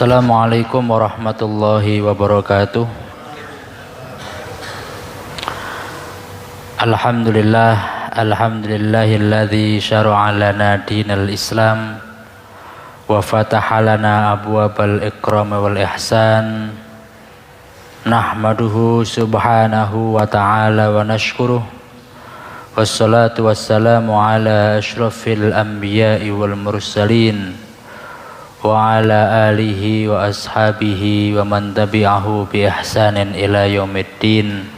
Assalamualaikum warahmatullahi wabarakatuh. Alhamdulillahilladzi syara'a lana dinal Islam wa fataha lana abwabal ikram wal ihsan. Nahmaduhu subhanahu wa ta'ala wa nashkuruh. Wassalatu wassalamu ala asyrafil anbiya'i wal mursalin wa ala alihi wa ashabihi wa man tabi'ahu bi ihsanin ila yaumiddin.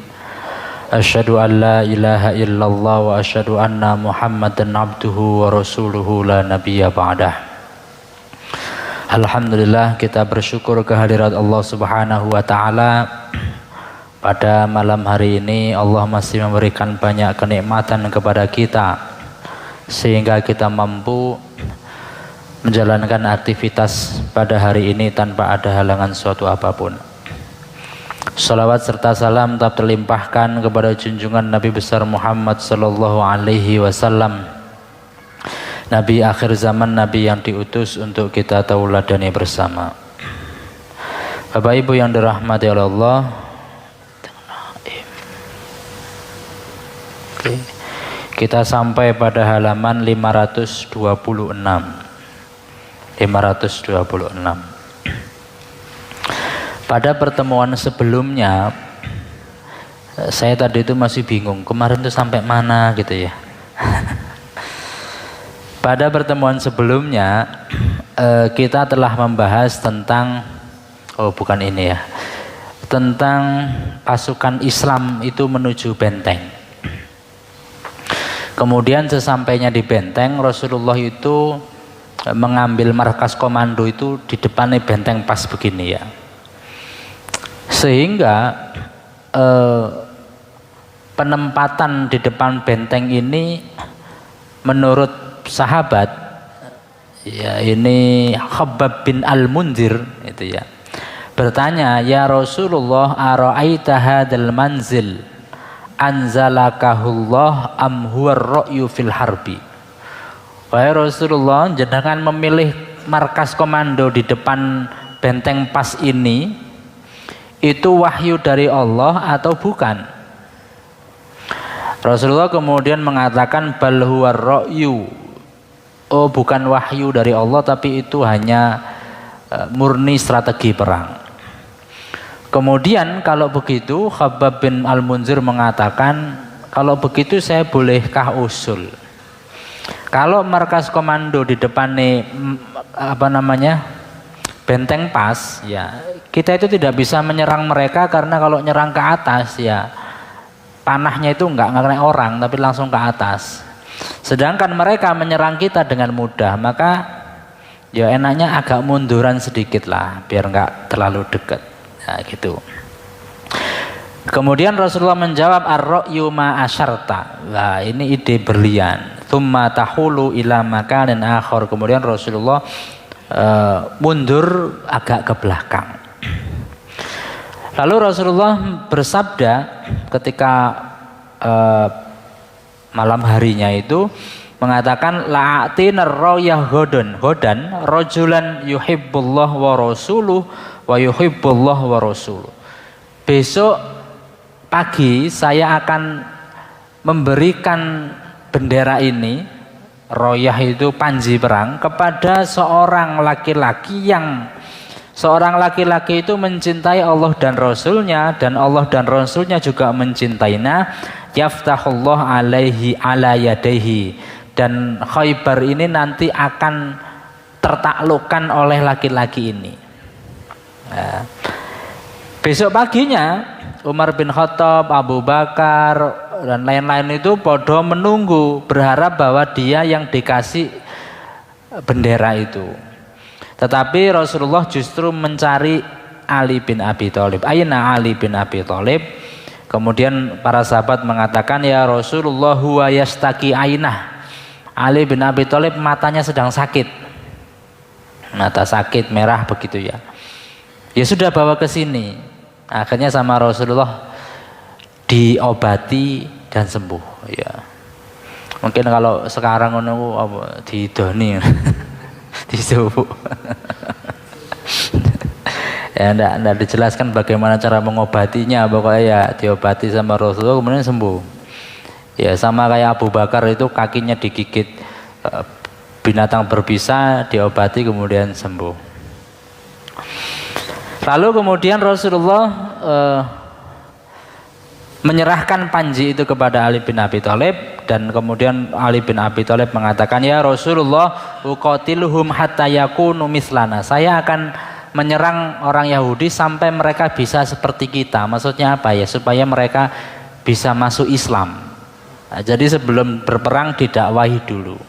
Asyhadu an la ilaha illallah wa asyhadu anna Muhammadan abduhu wa rasuluhu la nabiyya ba'dah. Alhamdulillah, kita bersyukur kehadirat Allah Subhanahu wa taala. Pada malam hari ini Allah masih memberikan banyak kenikmatan kepada kita sehingga kita mampu menjalankan aktivitas pada hari ini tanpa ada halangan suatu apapun. Salawat serta salam tetap terlimpahkan kepada junjungan Nabi besar Muhammad sallallahu alaihi wasallam, Nabi akhir zaman, Nabi yang diutus untuk kita tauladani bersama. Bapak Ibu yang dirahmati oleh Allah, kita sampai pada halaman 526. Pada pertemuan sebelumnya saya tadi itu masih bingung kemarin itu sampai mana gitu ya. Pada pertemuan sebelumnya kita telah membahas tentang tentang pasukan Islam itu menuju benteng. Kemudian sesampainya di benteng, Rasulullah itu mengambil markas komando itu di depannya benteng pas begini ya, sehingga penempatan di depan benteng ini menurut sahabat ya, ini Khabbab bin Al-Munzir itu ya, bertanya, ya Rasulullah, ara'aita hadzal manzil anzalakahullah am huwa ar-ra'yu fil harbi. Wahai Rasulullah, jenengan memilih markas komando di depan benteng pas ini, itu wahyu dari Allah atau bukan? Rasulullah kemudian mengatakan, bal huwa ar-ra'yu. Oh, bukan wahyu dari Allah, tapi itu hanya murni strategi perang. Kemudian kalau begitu Khabbab bin Al-Munzir mengatakan, kalau begitu saya bolehkah usul? Kalau markas komando di depan benteng pas ya, kita itu tidak bisa menyerang mereka, karena kalau nyerang ke atas ya panahnya itu enggak kena orang tapi langsung ke atas. Sedangkan mereka menyerang kita dengan mudah, maka ya enaknya agak munduran sedikit lah biar enggak terlalu dekat. Nah, gitu. Kemudian Rasulullah menjawab, ar-ra'yu ma asyarta. Nah, ini ide berlian. Tsumma tahulu ila makanin akhar. Kemudian Rasulullah mundur agak ke belakang. Lalu Rasulullah bersabda ketika malam harinya itu mengatakan, la'atinar ra'yah hodan rajulan yuhibbullah wa rasuluh wa yuhibbullah wa rasuluh. Besok pagi saya akan memberikan bendera ini, royah itu panji perang, kepada seorang laki-laki itu mencintai Allah dan Rasulnya, dan Allah dan Rasulnya juga mencintainya. Yaftahullah alaihi ala yadaihi, dan Khaybar ini nanti akan tertaklukkan oleh laki-laki ini. Nah, besok paginya Umar bin Khattab, Abu Bakar dan lain-lain itu podo menunggu, berharap bahwa dia yang dikasih bendera itu. Tetapi Rasulullah justru mencari Ali bin Abi Thalib. Aina Ali bin Abi Thalib? Kemudian para sahabat mengatakan, ya Rasulullah huwa yastaki ainah. Ali bin Abi Thalib matanya sedang sakit, mata sakit merah begitu ya. Ya sudah, bawa ke sini. Akhirnya sama Rasulullah diobati dan sembuh ya. Mungkin kalau sekarang ngono didoni disubuh. Ya enggak dijelaskan bagaimana cara mengobatinya, pokoknya ya diobati sama Rasulullah kemudian sembuh. Ya sama kayak Abu Bakar itu kakinya digigit binatang berbisa, diobati kemudian sembuh. Lalu kemudian Rasulullah menyerahkan panji itu kepada Ali bin Abi Thalib, dan kemudian Ali bin Abi Thalib mengatakan, ya Rasulullah, uqatiluhum hatta yakunu mislana. Saya akan menyerang orang Yahudi sampai mereka bisa seperti kita. Maksudnya apa ya? Supaya mereka bisa masuk Islam. Nah, jadi sebelum berperang didakwahi dulu.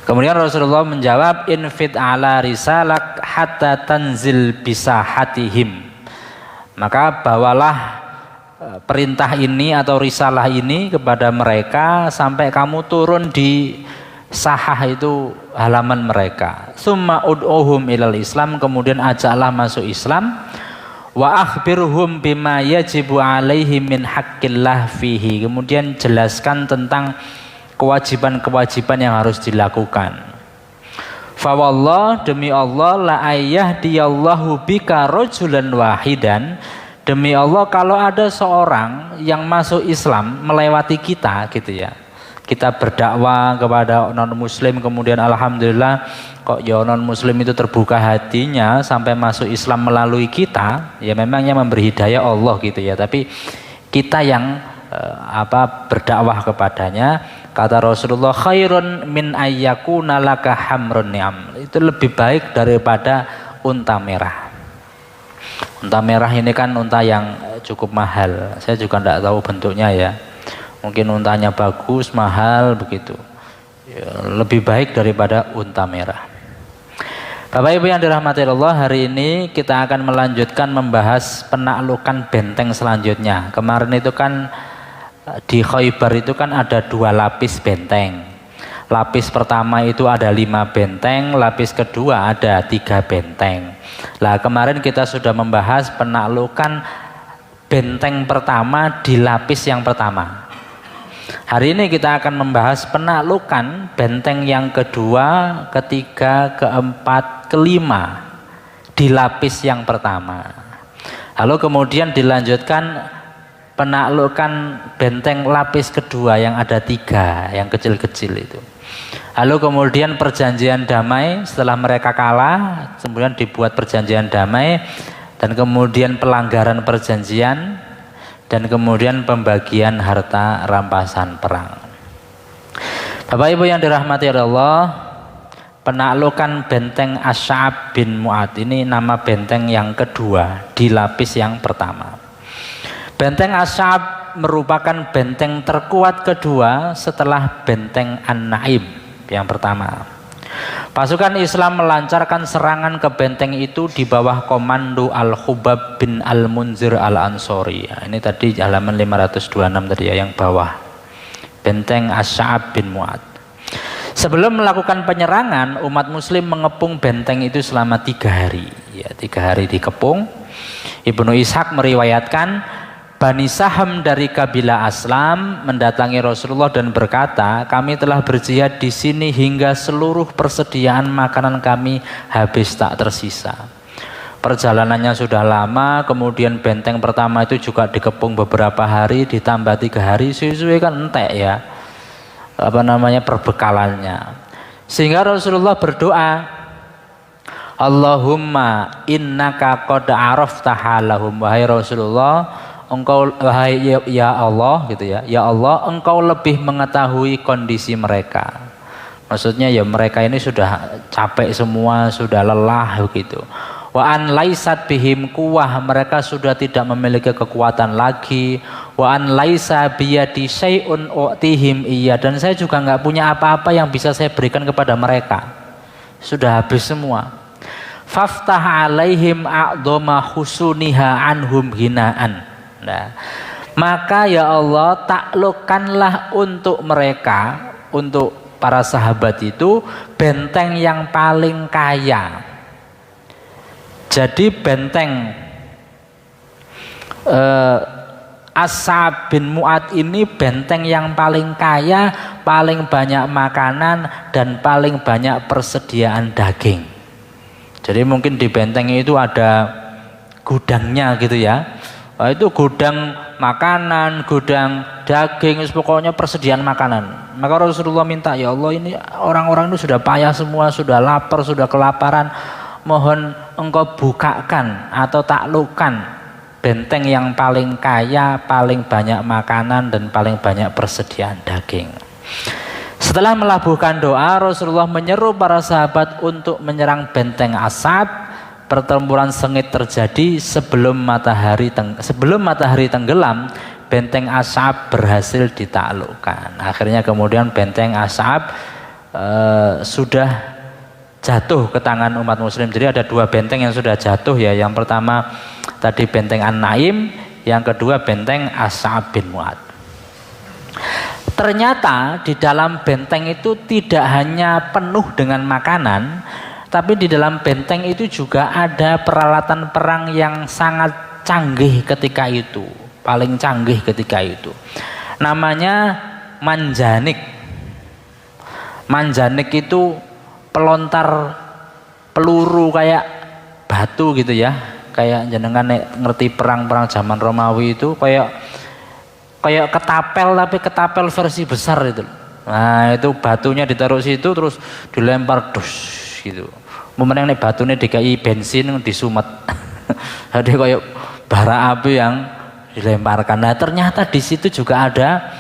Kemudian Rasulullah menjawab, infid ala risalak hatta tanzil bisahatihim. Maka bawalah perintah ini atau risalah ini kepada mereka sampai kamu turun di sahah itu halaman mereka. Summa ud'uhum ilal Islam, kemudian ajaklah masuk Islam. Wa akhbirhum bima yajibu alaihi min haqqillah fihi, kemudian jelaskan tentang kewajiban-kewajiban yang harus dilakukan. Fa wallah, demi Allah, la ayyahdiyallahu bika rajulan wahidan, demi Allah kalau ada seorang yang masuk Islam melewati kita gitu ya, kita berdakwah kepada non muslim kemudian alhamdulillah kok ya non muslim itu terbuka hatinya sampai masuk Islam melalui kita, ya memangnya memberi hidayah Allah gitu ya, tapi kita yang berdakwah kepadanya. Kata Rasulullah, khairun min ayyakuna laka hamrun ni'am, itu lebih baik daripada unta merah. Unta merah ini kan unta yang cukup mahal. Saya juga tidak tahu bentuknya ya. Mungkin untanya bagus, mahal begitu. Ya, lebih baik daripada unta merah. Bapak Ibu yang dirahmati Allah, hari ini kita akan melanjutkan membahas penaklukan benteng selanjutnya. Kemarin itu kan di Khaybar itu kan ada 2 lapis benteng. Lapis pertama itu ada 5 benteng, lapis kedua ada 3 benteng. Nah kemarin kita sudah membahas penaklukan benteng pertama di lapis yang pertama. Hari ini kita akan membahas penaklukan benteng yang kedua, ketiga, keempat, kelima di lapis yang pertama. Lalu kemudian dilanjutkan penaklukan benteng lapis kedua yang ada 3, yang kecil-kecil itu. Lalu kemudian perjanjian damai, setelah mereka kalah kemudian dibuat perjanjian damai, dan kemudian pelanggaran perjanjian, dan kemudian pembagian harta rampasan perang. Bapak Ibu yang dirahmati Allah, penaklukan benteng Asy'ab bin Mu'ad ini nama benteng yang kedua di lapis yang pertama. Benteng Asy'ab merupakan benteng terkuat kedua setelah benteng An-Naim yang pertama. Pasukan Islam melancarkan serangan ke benteng itu di bawah komando Al-Khubab bin Al-Munzir Al-Ansori. Ini tadi halaman 526 tadi ya, yang bawah. Benteng Asy'ab bin Mu'ad. Sebelum melakukan penyerangan, umat muslim mengepung benteng itu selama 3 hari. Ya, 3 hari dikepung. Ibnu Ishaq meriwayatkan, Bani Saham dari kabilah Aslam mendatangi Rasulullah dan berkata, kami telah berjihad di sini hingga seluruh persediaan makanan kami habis tak tersisa. Perjalanannya sudah lama, kemudian benteng pertama itu juga dikepung beberapa hari, ditambah 3 hari, suwe-suwe kan entek ya, perbekalannya. Sehingga Rasulullah berdoa, Allahumma innaka qad arafta halahum, wahai Rasulullah, engkau, wahai ya Allah gitu ya, ya Allah engkau lebih mengetahui kondisi mereka. Maksudnya ya mereka ini sudah capek semua, sudah lelah begitu. Wa an laisat bihim quwwah, mereka sudah tidak memiliki kekuatan lagi. Wa an laisa biyadi syai'un u'tihim iya, dan saya juga nggak punya apa-apa yang bisa saya berikan kepada mereka. Sudah habis semua. Faftah alaihim a'dhama husuniha anhum hinaan. Nah, maka ya Allah taklukkanlah untuk mereka, untuk para sahabat itu, benteng yang paling kaya. Jadi benteng Asy'ab bin Mu'ad ini benteng yang paling kaya, paling banyak makanan, dan paling banyak persediaan daging. Jadi mungkin di benteng itu ada gudangnya gitu ya. Nah, itu gudang makanan, gudang daging, pokoknya persediaan makanan. Maka Rasulullah minta, ya Allah, ini orang-orang itu sudah payah semua, sudah lapar, sudah kelaparan. Mohon engkau bukakan atau taklukkan benteng yang paling kaya, paling banyak makanan dan paling banyak persediaan daging. Setelah melabuhkan doa, Rasulullah menyeru para sahabat untuk menyerang benteng Ashab. Pertempuran sengit terjadi sebelum matahari tenggelam. Benteng Ashab berhasil ditaklukkan. Akhirnya kemudian benteng Ashab sudah jatuh ke tangan umat muslim. Jadi ada 2 benteng yang sudah jatuh ya. Yang pertama tadi benteng An-Naim, yang kedua benteng Ashab bin Mu'ad. Ternyata di dalam benteng itu tidak hanya penuh dengan makanan, tapi di dalam benteng itu juga ada peralatan perang yang sangat canggih ketika itu, paling canggih ketika itu. Namanya manjanik. Manjanik itu pelontar peluru kayak batu gitu ya. Kayak jenengan ngerti perang-perang zaman Romawi itu kayak ketapel, tapi ketapel versi besar itu. Nah, itu batunya ditaruh situ terus dilempar dus gitu. Momennya nih batunya dikai bensin disumet. Jadi kayak bara api yang dilemparkan. Nah, ternyata di situ juga ada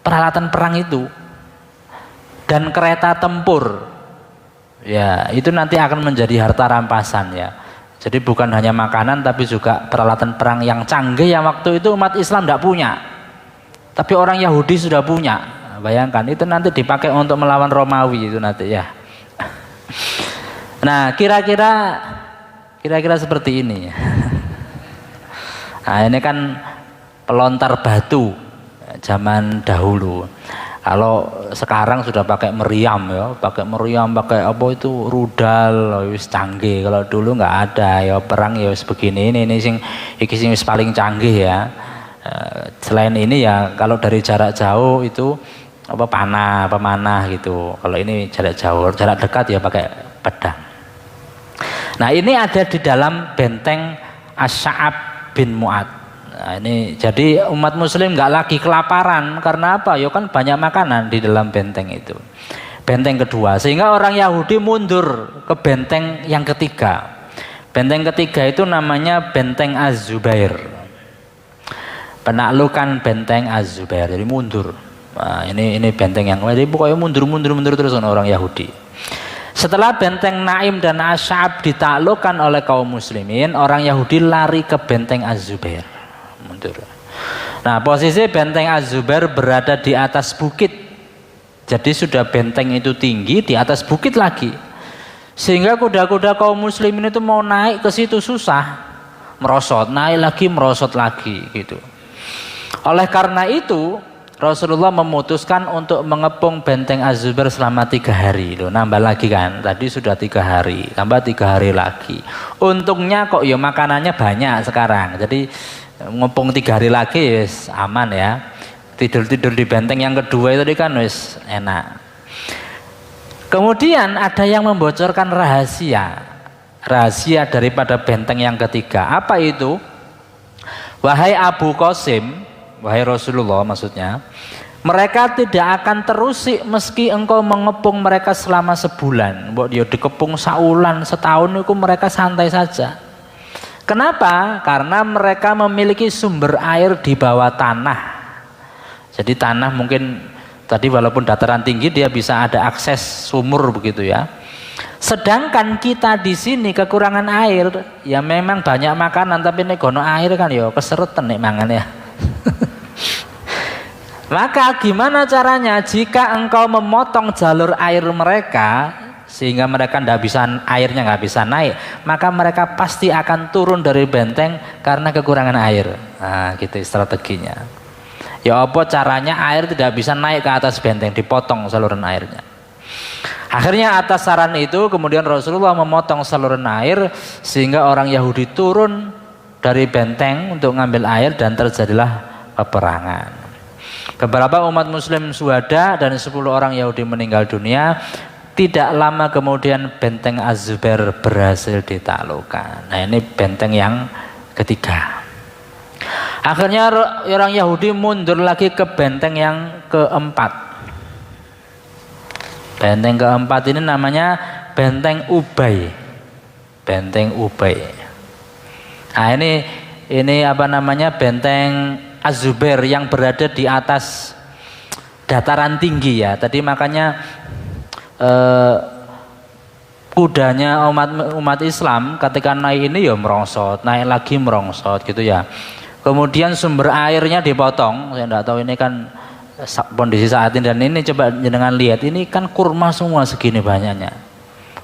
peralatan perang itu dan kereta tempur. Ya, itu nanti akan menjadi harta rampasan ya. Jadi bukan hanya makanan tapi juga peralatan perang yang canggih yang waktu itu umat Islam tidak punya. Tapi orang Yahudi sudah punya. Bayangkan itu nanti dipakai untuk melawan Romawi itu nanti ya. Nah, kira-kira seperti ini. Nah, ini kan pelontar batu zaman dahulu. Kalau sekarang sudah pakai meriam ya, pakai apa itu rudal, wis canggih. Kalau dulu nggak ada ya perang ya wis begini. Ini sing wis paling canggih ya. Selain ini ya kalau dari jarak jauh itu apa pemanah gitu. Kalau ini jarak jauh, jarak dekat ya pakai pedang. Nah, ini ada di dalam benteng Ash'ab bin Mu'ad. Nah, ini jadi umat muslim nggak lagi kelaparan karena apa? Ya kan banyak makanan di dalam benteng itu. Benteng kedua, sehingga orang Yahudi mundur ke benteng yang ketiga. Benteng ketiga itu namanya benteng Az-Zubair. Penaklukan benteng Az-Zubair, jadi mundur. Nah, ini benteng yang jadi pokoknya mundur terus orang Yahudi. Setelah benteng Naim dan Ash'ab ditaklukkan oleh kaum muslimin, orang Yahudi lari ke benteng Az-Zubair. Mundur. Nah, posisi benteng Az-Zubair berada di atas bukit. Jadi sudah benteng itu tinggi di atas bukit lagi. Sehingga kuda-kuda kaum muslimin itu mau naik ke situ susah. Merosot, naik lagi, merosot lagi gitu. Oleh karena itu Rasulullah memutuskan untuk mengepung benteng Az-Zubair selama 3 hari. Loh, nambah lagi kan, tadi sudah 3 hari, tambah 3 hari lagi. Untungnya kok ya makanannya banyak sekarang. Jadi ngepung 3 hari lagi wis aman ya. Tidur di benteng yang kedua itu kan wis enak. Kemudian ada yang membocorkan rahasia daripada benteng yang ketiga. Apa itu? Wahai Abu Qasim, wahai Rasulullah maksudnya, mereka tidak akan terusik meski engkau mengepung mereka selama sebulan. Mbok dia dikepung saulan, setahun itu mereka santai saja. Kenapa? Karena mereka memiliki sumber air di bawah tanah. Jadi tanah mungkin tadi walaupun dataran tinggi dia bisa ada akses sumur begitu ya. Sedangkan kita di sini kekurangan air, ya memang banyak makanan tapi nek gono air kan ya keseretan nek mangan ya. Maka gimana caranya jika engkau memotong jalur air mereka sehingga mereka airnya nggak bisa naik, maka mereka pasti akan turun dari benteng karena kekurangan air. Nah, gitu strateginya. Ya apa caranya air tidak bisa naik ke atas benteng, dipotong saluran airnya. Akhirnya atas saran itu kemudian Rasulullah memotong saluran air sehingga orang Yahudi turun dari benteng untuk ngambil air dan terjadilah peperangan. Beberapa umat muslim syuhada dan 10 orang Yahudi meninggal dunia. Tidak lama kemudian benteng Az-Zubair berhasil ditaklukkan. Nah, ini benteng yang ketiga. Akhirnya orang Yahudi mundur lagi ke benteng yang keempat. Benteng keempat ini namanya benteng Ubay. Benteng Ubay. Nah, ini apa namanya, benteng Az-Zubair yang berada di atas dataran tinggi ya. Tadi makanya kudanya umat Islam ketika naik ini ya merongsot, naik lagi merongsot gitu ya. Kemudian sumber airnya dipotong. Saya tidak tahu ini kan kondisi saat ini, dan ini coba jangan lihat, ini kan kurma semua segini banyaknya.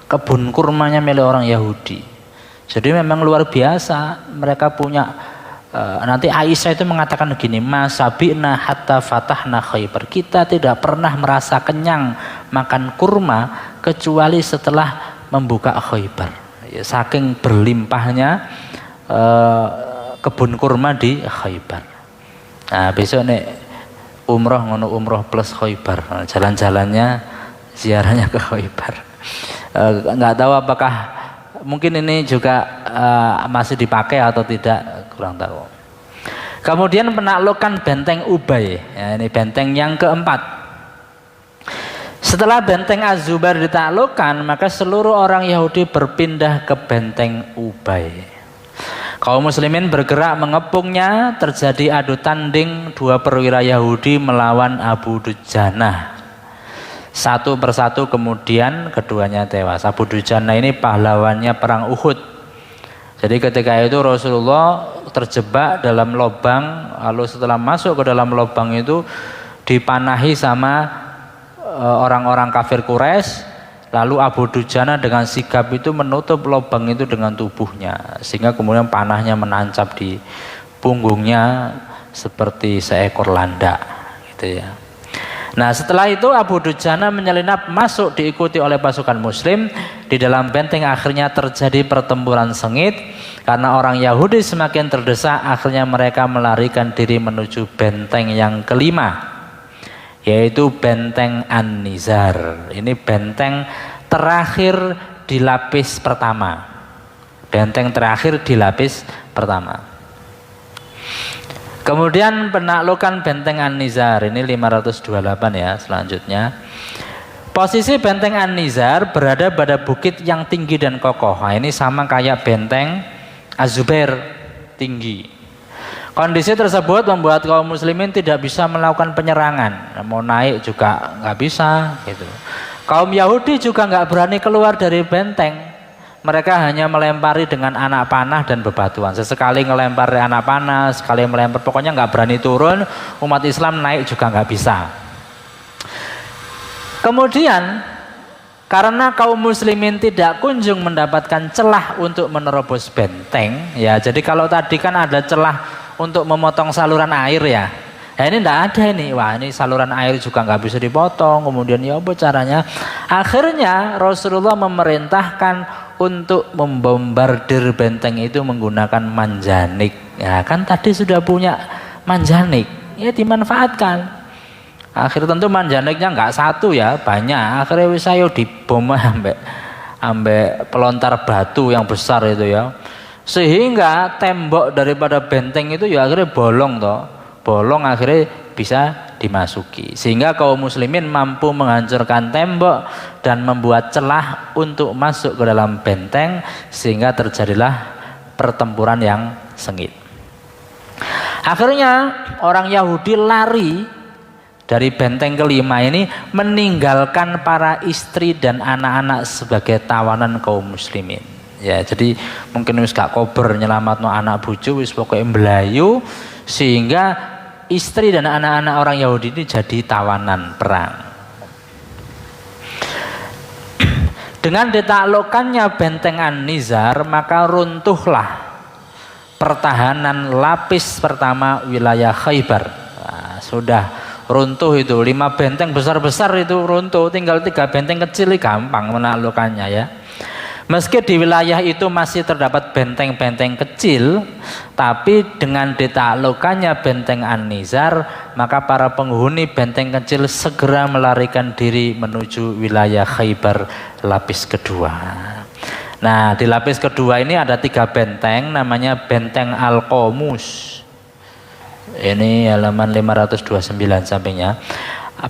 Kebun kurmanya milik orang Yahudi. Jadi memang luar biasa mereka punya. Nanti Aisyah itu mengatakan begini, masabina hatta fatahna Khaybar. Kita tidak pernah merasa kenyang makan kurma kecuali setelah membuka Khaybar. Ya, saking berlimpahnya kebun kurma di Khaybar. Nah, besok nih umroh ngono, umroh plus Khaybar. Jalan-jalannya ziarahnya ke Khaybar. Nggak tahu apakah mungkin ini juga masih dipakai atau tidak, kurang tahu. Kemudian penaklukan benteng Ubay, ya, ini benteng yang keempat. Setelah benteng Az-Zubair ditaklukkan, maka seluruh orang Yahudi berpindah ke benteng Ubay. Kaum muslimin bergerak mengepungnya, terjadi adu tanding dua perwira Yahudi melawan Abu Dujanah. Satu persatu kemudian keduanya tewas. Abu Dujanah ini pahlawannya perang Uhud. Jadi ketika itu Rasulullah terjebak dalam lubang, lalu setelah masuk ke dalam lubang itu dipanahi sama orang-orang kafir Quraisy, lalu Abu Dujanah dengan sigap itu menutup lubang itu dengan tubuhnya, sehingga kemudian panahnya menancap di punggungnya seperti seekor landak gitu ya. Nah, setelah itu Abu Dujanah menyelinap masuk diikuti oleh pasukan muslim. Di dalam benteng akhirnya terjadi pertempuran sengit. Karena orang Yahudi semakin terdesak, akhirnya mereka melarikan diri menuju benteng yang kelima, yaitu benteng An-Nizar. Ini benteng terakhir di lapis pertama. Benteng terakhir di lapis pertama. Kemudian penaklukan benteng An-Nizar, ini 528 ya. Selanjutnya posisi benteng An-Nizar berada pada bukit yang tinggi dan kokoh. Nah, ini sama kayak benteng Az-Zubair, tinggi. Kondisi tersebut membuat kaum muslimin tidak bisa melakukan penyerangan. Mau naik juga nggak bisa gitu. Kaum Yahudi juga nggak berani keluar dari benteng. Mereka hanya melempari dengan anak panah dan bebatuan. Sesekali ngelempar anak panah, sekali melempar, pokoknya nggak berani turun. Umat Islam naik juga nggak bisa. Kemudian karena kaum muslimin tidak kunjung mendapatkan celah untuk menerobos benteng, ya. Jadi kalau tadi kan ada celah untuk memotong saluran air ya. Nah, ini tidak ada ini. Wah, ini saluran air juga nggak bisa dipotong. Kemudian ya apa caranya? Akhirnya Rasulullah memerintahkan untuk membombardir benteng itu menggunakan manjanik. Ya kan tadi sudah punya manjanik, ya dimanfaatkan. Akhirnya tentu manjaniknya nggak satu ya, banyak. Akhirnya saya dibom ambek pelontar batu yang besar itu ya. Sehingga tembok daripada benteng itu ya akhirnya bolong toh. Bolong akhirnya bisa dimasuki, sehingga kaum muslimin mampu menghancurkan tembok dan membuat celah untuk masuk ke dalam benteng, sehingga terjadilah pertempuran yang sengit. Akhirnya orang Yahudi lari dari benteng kelima ini, meninggalkan para istri dan anak-anak sebagai tawanan kaum muslimin. Ya, jadi mungkin wis gak kober nyelamatno anak bojo, wis pokoke mblayu, sehingga istri dan anak-anak orang Yahudi ini jadi tawanan perang. Dengan ditaklukkannya benteng An-Nizar, maka runtuhlah pertahanan lapis pertama wilayah Khaybar. Nah, sudah runtuh itu, 5 benteng besar-besar itu runtuh, tinggal 3 benteng kecil, gampang menaklukkannya ya. Meski di wilayah itu masih terdapat benteng-benteng kecil, tapi dengan ditaklukkannya benteng An-Nizar, maka para penghuni benteng kecil segera melarikan diri menuju wilayah Khaybar lapis kedua. Nah, di lapis kedua ini ada 3 benteng, namanya benteng Al-Qamus. Ini halaman 529 sampingnya.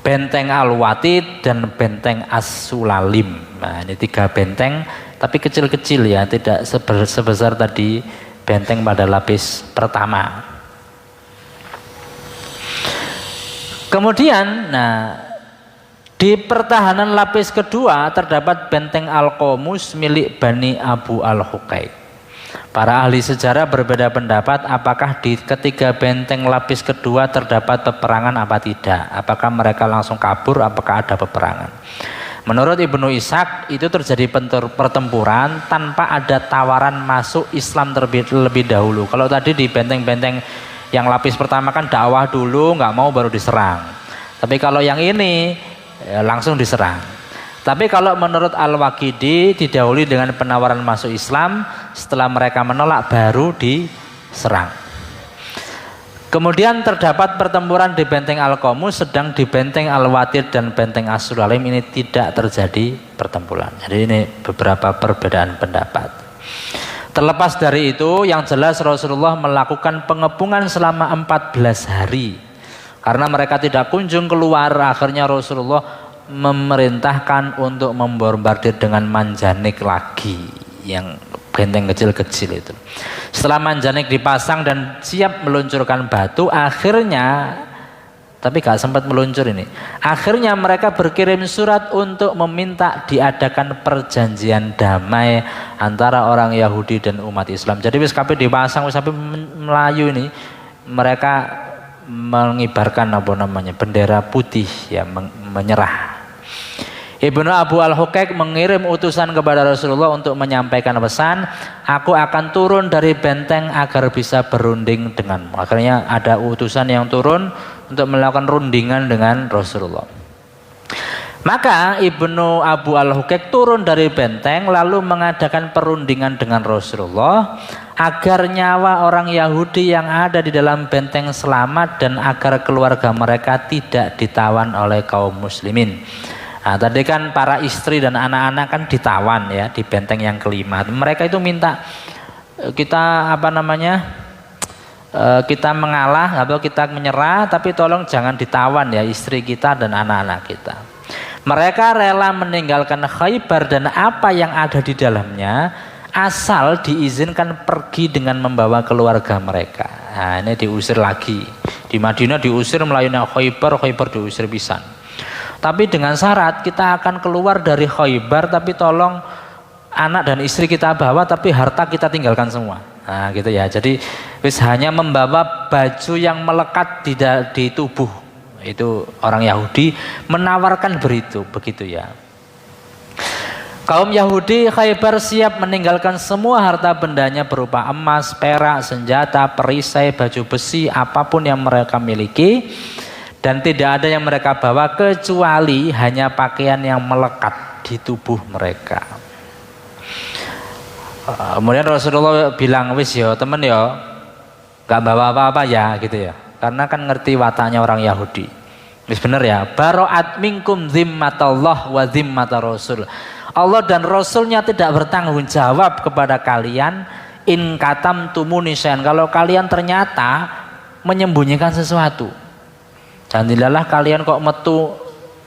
Benteng Al-Watid dan benteng As-Sulalim. Nah, ini 3 benteng, tapi kecil-kecil ya, tidak sebesar tadi benteng pada lapis pertama. Kemudian, di pertahanan lapis kedua terdapat benteng Al-Qamus milik Bani Abu Al-Huqaiq. Para ahli sejarah berbeda pendapat apakah di ketiga benteng lapis kedua terdapat peperangan apa tidak. Apakah mereka langsung kabur, apakah ada peperangan. Menurut Ibnu Ishaq itu terjadi pertempuran tanpa ada tawaran masuk Islam terlebih dahulu. Kalau tadi di benteng-benteng yang lapis pertama kan dakwah dulu, nggak mau baru diserang. Tapi kalau yang ini langsung diserang. Tapi kalau menurut Al-Waqidi didahului dengan penawaran masuk Islam, setelah mereka menolak baru diserang. Kemudian terdapat pertempuran di benteng Al-Qamus, sedang di benteng Al-Watid dan benteng As-Sulalim ini tidak terjadi pertempuran. Jadi ini beberapa perbedaan pendapat. Terlepas dari itu, yang jelas Rasulullah melakukan pengepungan selama 14 hari. Karena mereka tidak kunjung keluar, akhirnya Rasulullah memerintahkan untuk membombardir dengan manjanik lagi, yang benteng kecil-kecil itu. Setelah manjanik dipasang dan siap meluncurkan batu, akhirnya, tapi gak sempat meluncur ini, akhirnya mereka berkirim surat untuk meminta diadakan perjanjian damai antara orang Yahudi dan umat Islam. Jadi wis kabeh dipasang, wis sampai Melayu ini, mereka mengibarkan bendera putih ya, menyerah. Ibnu Abu Al-Huqaiq mengirim utusan kepada Rasulullah untuk menyampaikan pesan, aku akan turun dari benteng agar bisa berunding denganmu. Akhirnya ada utusan yang turun untuk melakukan rundingan dengan Rasulullah. Maka Ibnu Abu Al-Huqaiq turun dari benteng lalu mengadakan perundingan dengan Rasulullah agar nyawa orang Yahudi yang ada di dalam benteng selamat dan agar keluarga mereka tidak ditawan oleh kaum muslimin. Nah, tadi kan para istri dan anak-anak kan ditawan ya di benteng yang kelima. Mereka itu minta kita kita mengalah atau kita menyerah, tapi tolong jangan ditawan ya istri kita dan anak-anak kita. Mereka rela meninggalkan Khaybar dan apa yang ada di dalamnya asal diizinkan pergi dengan membawa keluarga mereka. Nah, ini diusir lagi. Di Madinah diusir melayani Khaybar diusir pisan. Tapi dengan syarat kita akan keluar dari Khaybar, tapi tolong anak dan istri kita bawa, tapi harta kita tinggalkan semua. Nah gitu ya. Jadi wis hanya membawa baju yang melekat di tubuh. Itu orang Yahudi menawarkan begitu ya. Kaum Yahudi Khaybar siap meninggalkan semua harta bendanya berupa emas, perak, senjata, perisai, baju besi, apapun yang mereka miliki. Dan tidak ada yang mereka bawa kecuali hanya pakaian yang melekat di tubuh mereka. Kemudian Rasulullah bilang, wis yo temen yo, gak bawa apa-apa ya gitu ya. Karena kan ngerti wataknya orang Yahudi. Wis bener ya, baro'at minkum zimmatallah wa zimmata rasul. Allah dan Rasulnya tidak bertanggung jawab kepada kalian in katam tumunisan. Kalau kalian ternyata menyembunyikan sesuatu. Jangan dilalah kalian kok metu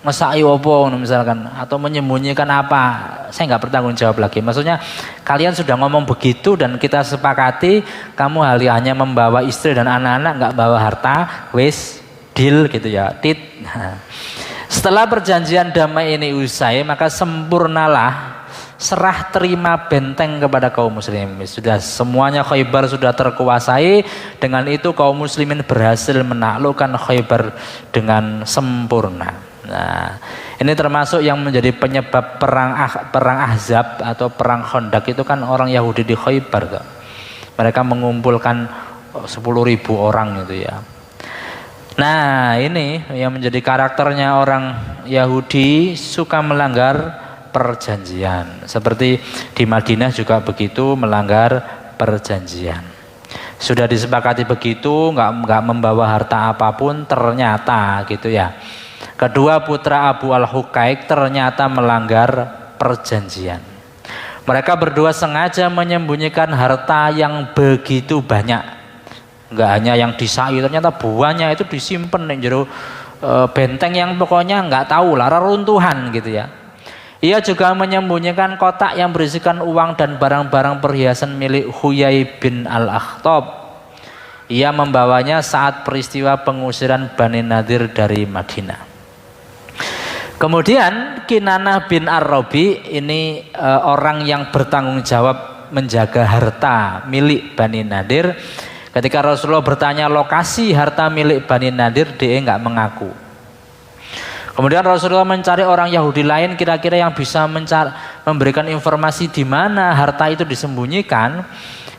ngesai opo misalkan, atau menyembunyikan apa, saya nggak bertanggung jawab lagi. Maksudnya kalian sudah ngomong begitu dan kita sepakati kamu hanya membawa istri dan anak-anak, nggak bawa harta, wis deal gitu ya, tit. Setelah perjanjian damai ini usai, maka sempurnalah serah terima benteng kepada kaum muslimin. Sudah semuanya Khaybar sudah terkuasai. Dengan itu kaum muslimin berhasil menaklukkan Khaybar dengan sempurna. Nah, ini termasuk yang menjadi penyebab perang Ahzab atau perang Khandaq itu kan orang Yahudi di Khaybar. Mereka mengumpulkan 10.000 orang gitu ya. Nah, ini yang menjadi karakternya orang Yahudi, suka melanggar perjanjian. Seperti di Madinah juga begitu, melanggar perjanjian. Sudah disepakati begitu, nggak membawa harta apapun, ternyata gitu ya. Kedua putra Abu Al-Hukaik ternyata melanggar perjanjian. Mereka berdua sengaja menyembunyikan harta yang begitu banyak. Nggak hanya yang disai, ternyata buahnya itu disimpan di jero benteng yang pokoknya nggak tahu lah, reruntuhan gitu ya. Ia juga menyembunyikan kotak yang berisikan uang dan barang-barang perhiasan milik Huyai bin Al-Akhtab. Ia membawanya saat peristiwa pengusiran Bani Nadir dari Madinah. Kemudian Kinanah bin Ar-Rabi ini orang yang bertanggung jawab menjaga harta milik Bani Nadir. Ketika Rasulullah bertanya lokasi harta milik Bani Nadir, dia nggak mengaku. Kemudian Rasulullah mencari orang Yahudi lain kira-kira yang bisa memberikan informasi di mana harta itu disembunyikan.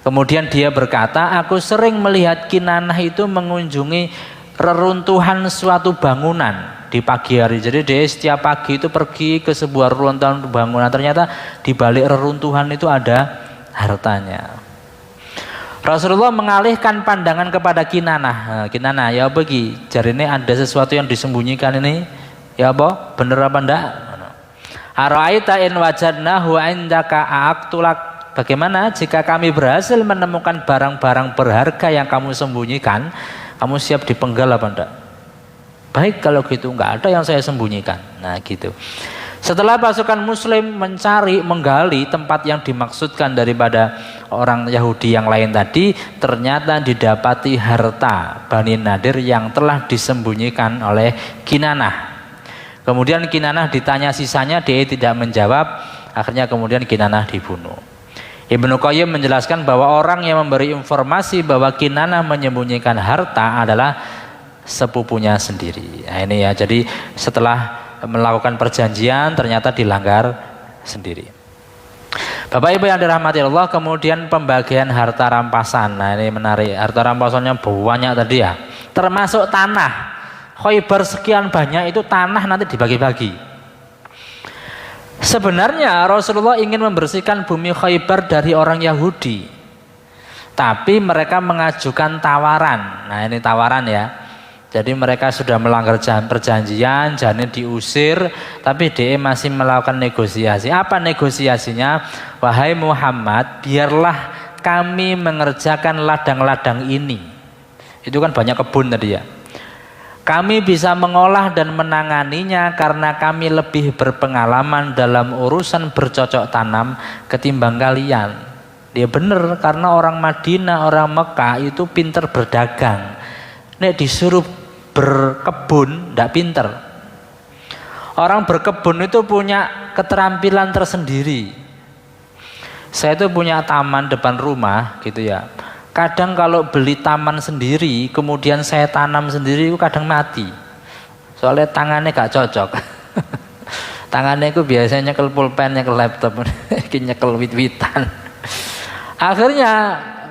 Kemudian dia berkata, aku sering melihat Kinanah itu mengunjungi reruntuhan suatu bangunan di pagi hari. Jadi dia setiap pagi itu pergi ke sebuah reruntuhan bangunan, ternyata di balik reruntuhan itu ada hartanya. Rasulullah mengalihkan pandangan kepada Kinanah. Kinanah, ya bagi jari ini ada sesuatu yang disembunyikan ini. Ya apa? Bener apa enggak? Ara'aita in wajadnahu indaka a'aktulak. Bagaimana jika kami berhasil menemukan barang-barang berharga yang kamu sembunyikan, kamu siap dipenggal apa enggak? Baik kalau gitu, enggak ada yang saya sembunyikan. Nah gitu. Setelah pasukan muslim menggali tempat yang dimaksudkan daripada orang Yahudi yang lain tadi, ternyata didapati harta Bani Nadir yang telah disembunyikan oleh Kinanah. Kemudian Kinanah ditanya sisanya, dia tidak menjawab. Akhirnya kemudian Kinanah dibunuh. Ibnu Qayyim menjelaskan bahwa orang yang memberi informasi bahwa Kinanah menyembunyikan harta adalah sepupunya sendiri. Nah ini ya, jadi setelah melakukan perjanjian ternyata dilanggar sendiri. Bapak Ibu yang dirahmati Allah, kemudian pembagian harta rampasan. Nah ini menarik, harta rampasannya banyak tadi ya, termasuk tanah. Khaybar sekian banyak itu tanah nanti dibagi-bagi. Sebenarnya Rasulullah ingin membersihkan bumi Khaybar dari orang Yahudi, tapi mereka mengajukan tawaran. Nah ini tawaran ya. Jadi mereka sudah melanggar perjanjian, jadi diusir, tapi dia masih melakukan negosiasi. Apa negosiasinya? Wahai Muhammad, biarlah kami mengerjakan ladang-ladang ini. Itu kan banyak kebun tadi ya. Kami bisa mengolah dan menanganinya karena kami lebih berpengalaman dalam urusan bercocok tanam ketimbang kalian. Dia benar, karena orang Madinah, orang Mekah itu pinter berdagang. Nek disuruh berkebun, tidak pinter. Orang berkebun itu punya keterampilan tersendiri. Saya itu punya taman depan rumah gitu ya. Kadang kalau beli taman sendiri, kemudian saya tanam sendiri, itu kadang mati. Soalnya tangannya gak cocok. Tangannya itu biasanya nyekel pulpen, nyekel laptop, nyekel wit-witan. Akhirnya,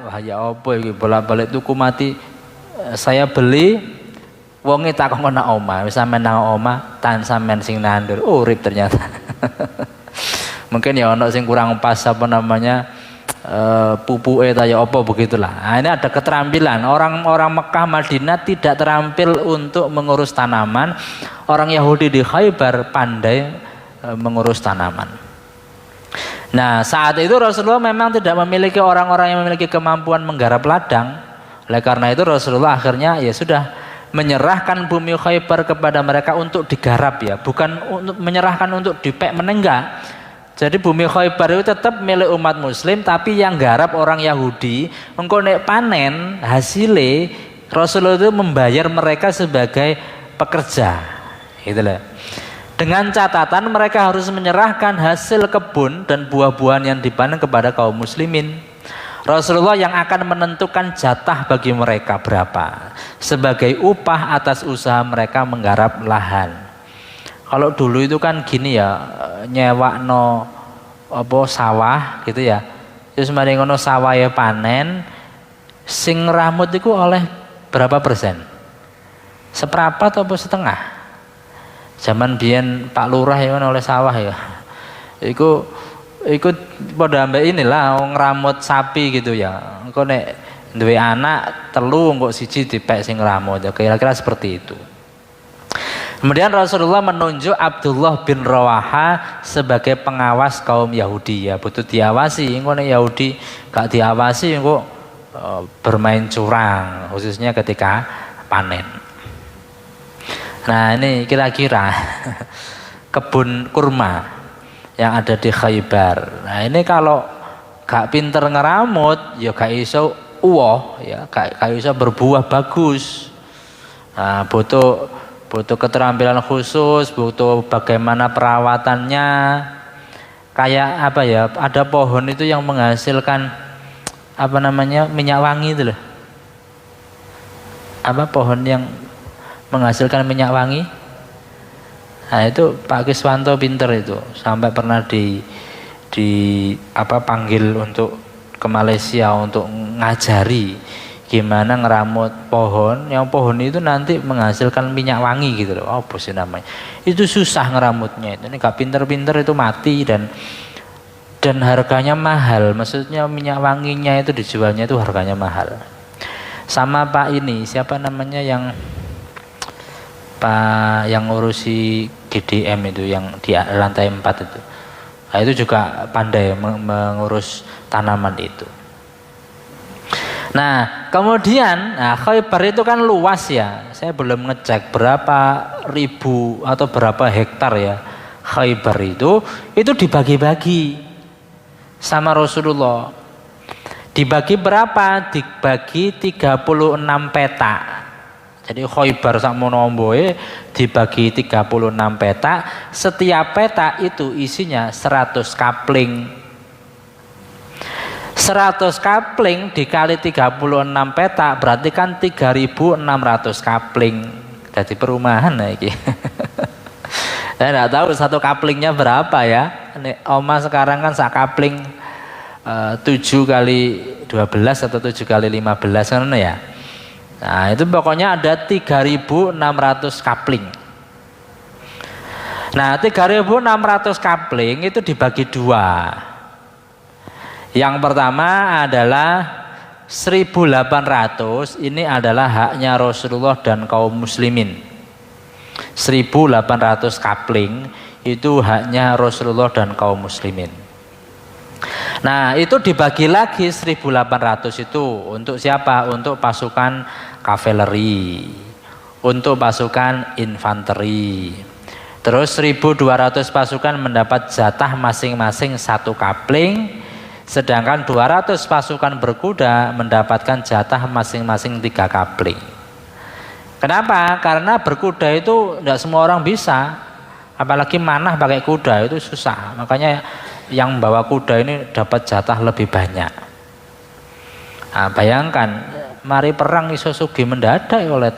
wah ya apa ini bolak-balik tuku mati. Saya beli, wonge tak kok nang omah, wis sampean nang omah, tan sampean sing nandur. Urip ternyata. Mungkin ya ono sing kurang pas apa namanya, pupuke ta ya apa begitulah. Nah, ini ada keterampilan. Orang-orang Mekah Madinah tidak terampil untuk mengurus tanaman. Orang Yahudi di Khaybar pandai mengurus tanaman. Nah, saat itu Rasulullah memang tidak memiliki orang-orang yang memiliki kemampuan menggarap ladang. Oleh karena itu Rasulullah akhirnya ya sudah menyerahkan bumi Khaybar kepada mereka untuk digarap ya, bukan untuk menyerahkan untuk dipek menenggak. Jadi bumi Khaybar itu tetap milik umat muslim, tapi yang garap orang Yahudi. Engko nek panen hasilnya Rasulullah itu membayar mereka sebagai pekerja. Itulah. Dengan catatan mereka harus menyerahkan hasil kebun dan buah-buahan yang dipanen kepada kaum muslimin. Rasulullah yang akan menentukan jatah bagi mereka berapa sebagai upah atas usaha mereka menggarap lahan. Kalau dulu itu kan gini ya, nyewakno apa sawah gitu ya. Terus mari ngono sawah ya panen, sing ramut itu oleh berapa persen? Seperempat atau setengah? Zaman biyen Pak Lurah ya oleh sawah ya. Iku padha ambek inilah ngramut sapi gitu ya. Engko nek duwe anak telu engko siji dipek sing ngramut. Kira-kira seperti itu. Kemudian Rasulullah menunjuk Abdullah bin Rawaha sebagai pengawas kaum Yahudi ya, butuh diawasi. Engko nek Yahudi gak diawasi engko bermain curang khususnya ketika panen. Nah, ini kira-kira kebun kurma yang ada di Khaybar. Nah, ini kalau gak pinter ngeramut ya gak iso ya gak iso berbuah bagus. Nah, butuh keterampilan khusus, butuh bagaimana perawatannya. Kayak apa ya? Ada pohon itu yang menghasilkan apa namanya? Minyak wangi itu loh. Apa pohon yang menghasilkan minyak wangi? Nah, itu Pak Kiswanto pinter itu. Sampai pernah panggil untuk ke Malaysia untuk ngajari gimana ngeramut pohon, yang pohon itu nanti menghasilkan minyak wangi gitu loh. Apa sih namanya? Itu susah ngeramutnya itu. Ini gak pinter-pinter itu mati dan harganya mahal. Maksudnya minyak wanginya itu dijualnya itu harganya mahal. Sama Pak ini, siapa namanya yang ngurusi GDM itu yang di lantai 4 itu. Nah, itu juga pandai mengurus tanaman itu. Nah, kemudian Khaybar itu kan luas ya. Saya belum ngecek berapa ribu atau berapa hektar ya. Khaybar itu dibagi-bagi sama Rasulullah. Dibagi berapa? Dibagi 36 peta. Jadi Khaybar sakmono mboe dibagi 36 peta. Setiap peta itu isinya 100 kapling. 100 kapling dikali 36 peta berarti kan 3.600 kapling. Jadi perumahan iki. Saya enggak tahu satu kaplingnya berapa ya. Nek Oma sekarang kan sak kapling 7 kali 12 atau 7 kali 15 kan ya. Nah, itu pokoknya ada 3.600 kapling. Nah, 3.600 kapling itu dibagi dua. Yang pertama adalah 1.800, ini adalah haknya Rasulullah dan kaum muslimin. 1.800 kapling itu haknya Rasulullah dan kaum muslimin. Nah, itu dibagi lagi 1.800 itu untuk siapa? Untuk pasukan kavaleri, untuk pasukan infanteri. Terus 1.200 pasukan mendapat jatah masing-masing satu kapling. Sedangkan 200 pasukan berkuda mendapatkan jatah masing-masing 3 kapling. Kenapa? Karena berkuda itu tidak semua orang bisa. Apalagi manah pakai kuda itu susah. Makanya yang bawa kuda ini dapat jatah lebih banyak. Nah, bayangkan, mari perang iso sugih mendadak oleh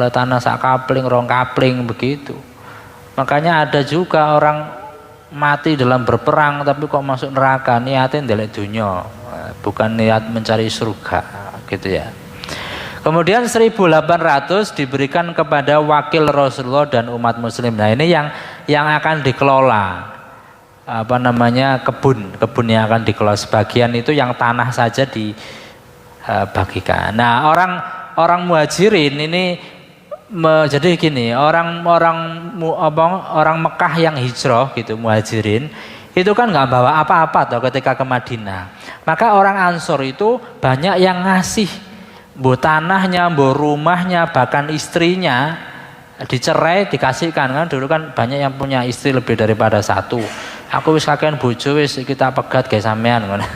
tanah sak kapling, rong kapling begitu. Makanya ada juga orang mati dalam berperang tapi kok masuk neraka, niatnya ndelok dunya, bukan niat mencari surga gitu ya. Kemudian 1.800 diberikan kepada wakil Rasulullah dan umat muslim. Nah, ini yang akan dikelola apa namanya kebun yang akan dikelola. Sebagian itu yang tanah saja dibagikan. Nah, orang muhajirin ini jadi gini, orang Mekah yang hijrah gitu, muhajirin itu kan nggak bawa apa-apa tuh ketika ke Madinah. Maka orang Ansor itu banyak yang ngasih bu tanahnya, bu rumahnya, bahkan istrinya dicerai dikasihkan. Kan dulu kan banyak yang punya istri lebih daripada satu. Aku wis kakean bojo wis kita pegat guys sampean ngono.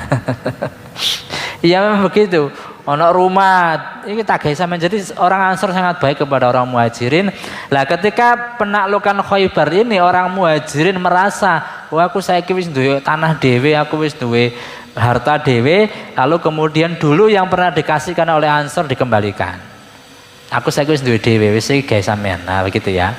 Iya memang begitu. Ono rumah ini tak gawe sampean. Jadi orang Ansor sangat baik kepada orang muhajirin. Lah ketika penaklukan Khaybar ini orang muhajirin merasa, wah aku saiki wis duwe tanah dhewe, aku wis duwe harta dhewe, lalu kemudian dulu yang pernah dikasihkan oleh Ansor dikembalikan. Aku saiki wis duwe dhewe, wis iki gawe sampean. Nah, begitu ya.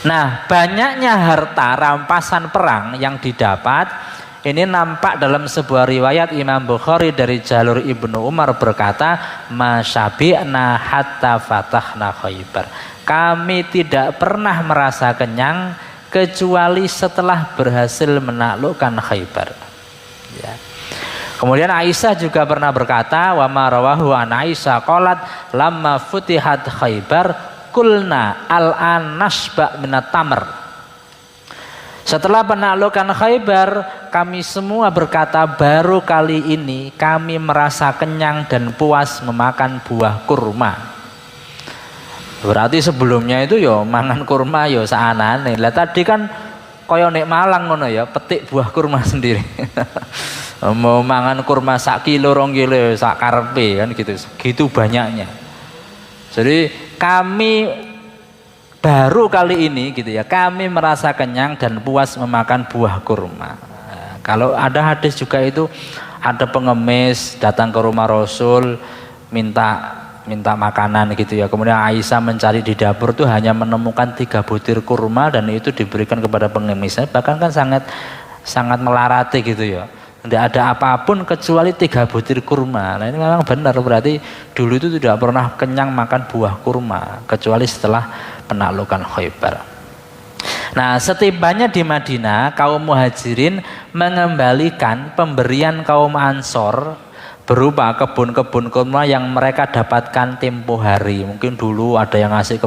Nah, banyaknya harta rampasan perang yang didapat ini nampak dalam sebuah riwayat Imam Bukhari dari jalur Ibnu Umar berkata, "Masyabi'na hatta fatahna Khaybar." Kami tidak pernah merasa kenyang kecuali setelah berhasil menaklukkan Khaybar. Ya. Kemudian Aisyah juga pernah berkata, wa ma rawahu an Aisyah qalat lamma futihat Khaybar kulna al-an nasba minat tamr. Setelah penaklukan Khaybar, kami semua berkata, baru kali ini kami merasa kenyang dan puas memakan buah kurma. Berarti sebelumnya itu yo mangan kurma yo saanane. Lah tadi kan kaya nek Malang ngono ya, petik buah kurma sendiri. Mau mangan kurma sak kilo 2 kilo sak karepe kan gitu. Gitu banyaknya. Jadi kami baru kali ini gitu ya, kami merasa kenyang dan puas memakan buah kurma. Nah, kalau ada hadis juga itu, ada pengemis datang ke rumah Rasul minta makanan gitu ya. Kemudian Aisyah mencari di dapur tuh hanya menemukan 3 butir kurma dan itu diberikan kepada pengemisnya. Bahkan kan sangat melarati gitu ya. Tidak ada apapun kecuali 3 butir kurma. Nah ini memang benar, berarti dulu itu tidak pernah kenyang makan buah kurma kecuali setelah penaklukan Khaybar. Nah setibanya di Madinah, kaum muhajirin mengembalikan pemberian kaum Ansor berupa kebun-kebun kurma yang mereka dapatkan tempo hari. Mungkin dulu ada yang ngasih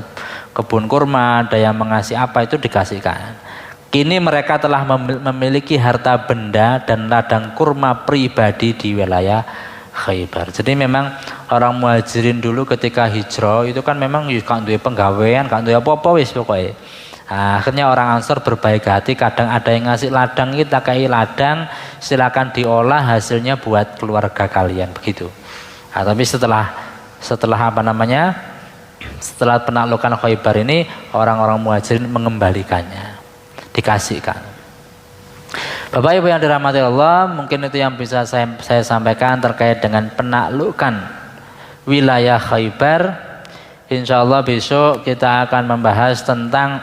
kebun kurma, ada yang mengasih apa, itu dikasihkan. Kini mereka telah memiliki harta benda dan ladang kurma pribadi di wilayah Khaybar. Jadi memang orang muhajirin dulu ketika hijrah itu kan memang gak duwe penggawean, gak duwe apa-apa wis pokoke. Nah, akhirnya orang Ansor berbaik hati, kadang ada yang ngasih ladang, kita kayak ladang, silakan diolah hasilnya buat keluarga kalian begitu. Nah, tapi setelah setelah penaklukan Khaybar ini orang-orang muhajirin mengembalikannya, dikasihkan. Bapak Ibu yang dirahmati Allah, mungkin itu yang bisa saya sampaikan terkait dengan penaklukan wilayah Khaybar. Insya Allah besok kita akan membahas tentang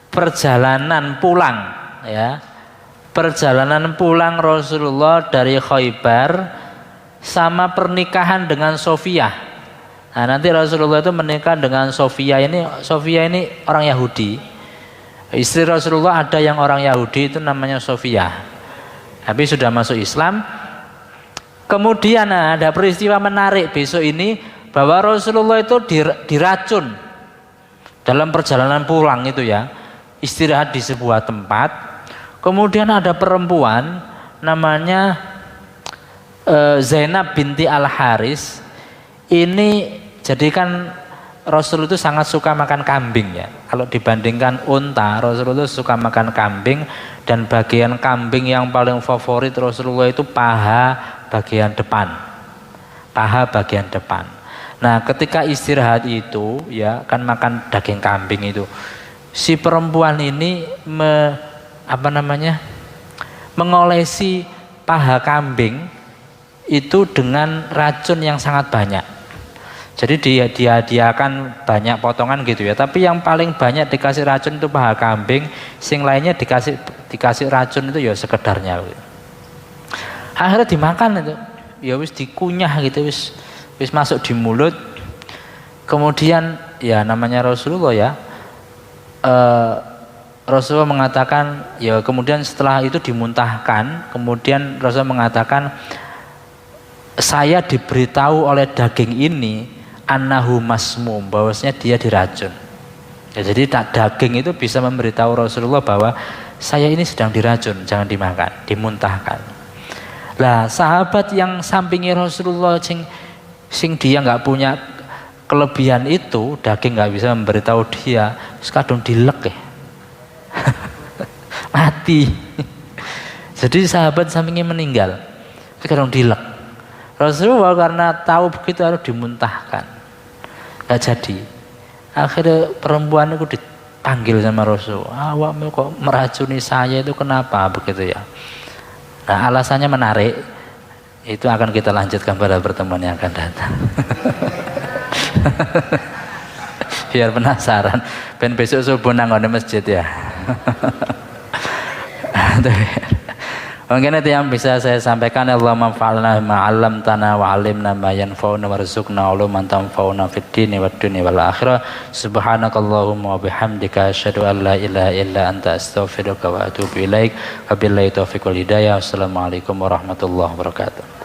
perjalanan pulang, ya, perjalanan pulang Rasulullah dari Khaybar sama pernikahan dengan Sofiyah. Nah, nanti Rasulullah itu menikah dengan Sofiyah ini orang Yahudi. Istri Rasulullah ada yang orang Yahudi, itu namanya Sofiyah, tapi sudah masuk Islam. Kemudian ada peristiwa menarik besok ini, bahwa Rasulullah itu diracun dalam perjalanan pulang itu ya, istirahat di sebuah tempat. Kemudian ada perempuan namanya Zainab binti Al-Haris. Ini jadikan Rasul itu sangat suka makan kambing ya. Kalau dibandingkan unta, Rasulullah suka makan kambing, dan bagian kambing yang paling favorit Rasulullah itu paha bagian depan. Paha bagian depan. Nah, ketika istirahat itu ya kan makan daging kambing itu. Si perempuan ini mengolesi paha kambing itu dengan racun yang sangat banyak. Jadi dia akan banyak potongan gitu ya, tapi yang paling banyak dikasih racun itu paha kambing, sing lainnya dikasih racun itu ya sekedarnya. Akhirnya dimakan itu, ya wis dikunyah gitu, wis masuk di mulut. Kemudian ya namanya Rasulullah ya, Rasulullah mengatakan ya, kemudian setelah itu dimuntahkan, kemudian Rasulullah mengatakan, saya diberitahu oleh daging ini annahu masmum, bahwasanya dia diracun. Ya, jadi daging itu bisa memberitahu Rasulullah bahwa saya ini sedang diracun, jangan dimakan, dimuntahkan. Lah sahabat yang sampingi Rasulullah sing dia nggak punya kelebihan itu, daging nggak bisa memberitahu dia, kadung dilek ya. Mati. Jadi sahabat sampingnya meninggal, kadung dilek. Rasulullah karena tahu begitu harus dimuntahkan, nggak jadi. Akhirnya perempuan itu dipanggil sama Rasul, awakmu kok meracuni saya itu kenapa begitu ya. Nah alasannya menarik, itu akan kita lanjutkan pada pertemuan yang akan datang. Biar penasaran, ben besok subuh nang ngone masjid ya. Mungkin itu yang bisa saya sampaikan. Allahumma fa'alna ma 'allamtana wa 'allimna ma yanfa'una warzuqna 'uluman tanfa'una fid dini wad dunya wal akhirah. Subhanakallahumma wa bihamdika asyhadu an la ilaha illa anta astaghfiruka wa atubu ilaik. Wabillahi taufiq wal hidayah. Wassalamualaikum warahmatullahi wabarakatuh.